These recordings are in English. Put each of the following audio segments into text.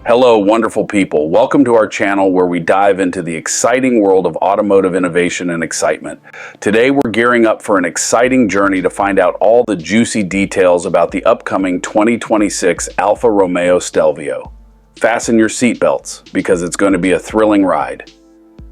Hello, wonderful people. Welcome to our channel where we dive into the exciting world of automotive innovation and excitement. Today, we're gearing up for an exciting journey to find out all the juicy details about the upcoming 2026 Alfa Romeo Stelvio. Fasten your seatbelts because it's going to be a thrilling ride.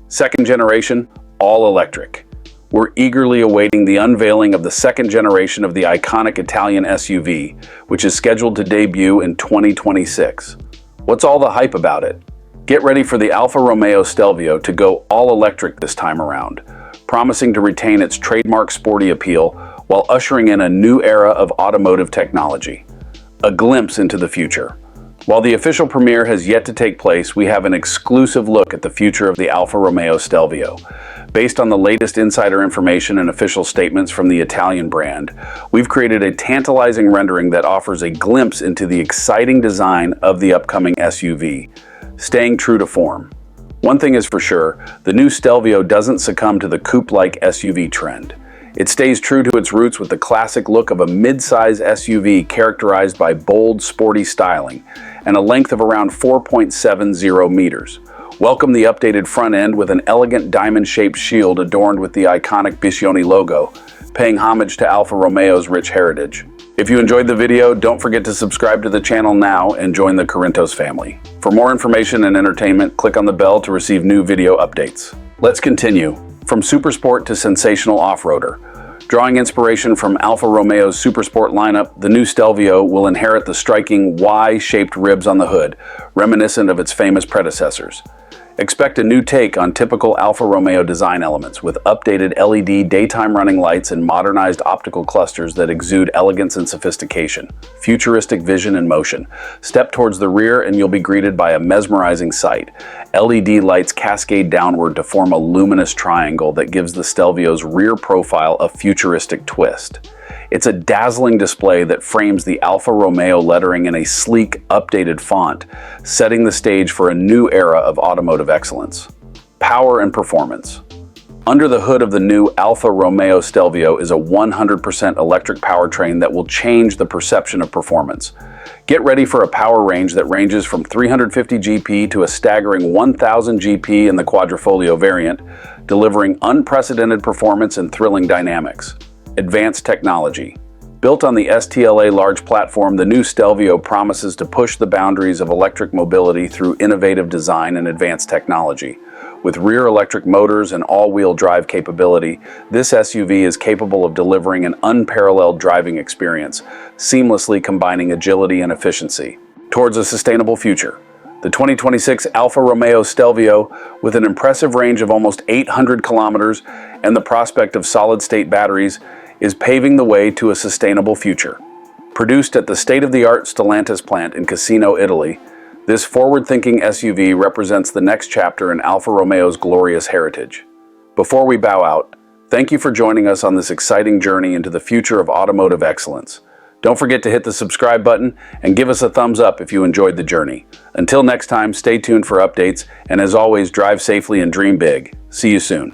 Second generation, all electric. We're eagerly awaiting the unveiling of the second generation of the iconic Italian SUV, which is scheduled to debut in 2026. What's all the hype about it? Get ready for the Alfa Romeo Stelvio to go all-electric this time around, promising to retain its trademark sporty appeal while ushering in a new era of automotive technology. A glimpse into the future. While the official premiere has yet to take place, we have an exclusive look at the future of the Alfa Romeo Stelvio. Based on the latest insider information and official statements from the Italian brand, we've created a tantalizing rendering that offers a glimpse into the exciting design of the upcoming SUV, staying true to form. One thing is for sure, the new Stelvio doesn't succumb to the coupe-like SUV trend. It stays true to its roots with the classic look of a mid-size SUV characterized by bold, sporty styling and a length of around 4.70 meters. Welcome the updated front end with an elegant diamond-shaped shield adorned with the iconic Biscione logo, paying homage to Alfa Romeo's rich heritage. If you enjoyed the video, don't forget to subscribe to the channel now and join the Corinthos family. For more information and entertainment, click on the bell to receive new video updates. Let's continue. From supersport to sensational off-roader. Drawing inspiration from Alfa Romeo's supersport lineup, the new Stelvio will inherit the striking Y-shaped ribs on the hood, reminiscent of its famous predecessors. Expect a new take on typical Alfa Romeo design elements with updated LED daytime running lights and modernized optical clusters that exude elegance and sophistication. Futuristic vision and motion. Step towards the rear and you'll be greeted by a mesmerizing sight. LED lights cascade downward to form a luminous triangle that gives the Stelvio's rear profile a futuristic twist. It's a dazzling display that frames the Alfa Romeo lettering in a sleek, updated font, setting the stage for a new era of automotive excellence. Power and performance. Under the hood of the new Alfa Romeo Stelvio is a 100% electric powertrain that will change the perception of performance. Get ready for a power range that ranges from 350 GP to a staggering 1000 GP in the Quadrifoglio variant, delivering unprecedented performance and thrilling dynamics. Advanced technology. Built on the STLA large platform, the new Stelvio promises to push the boundaries of electric mobility through innovative design and advanced technology. With rear electric motors and all-wheel drive capability, this SUV is capable of delivering an unparalleled driving experience, seamlessly combining agility and efficiency. Towards a sustainable future. The 2026 Alfa Romeo Stelvio, with an impressive range of almost 800 kilometers and the prospect of solid-state batteries, is paving the way to a sustainable future. Produced at the state-of-the-art Stellantis plant in Cassino, Italy, this forward-thinking SUV represents the next chapter in Alfa Romeo's glorious heritage. Before we bow out, thank you for joining us on this exciting journey into the future of automotive excellence. Don't forget to hit the subscribe button and give us a thumbs up if you enjoyed the journey. Until next time, stay tuned for updates, and as always, drive safely and dream big. See you soon.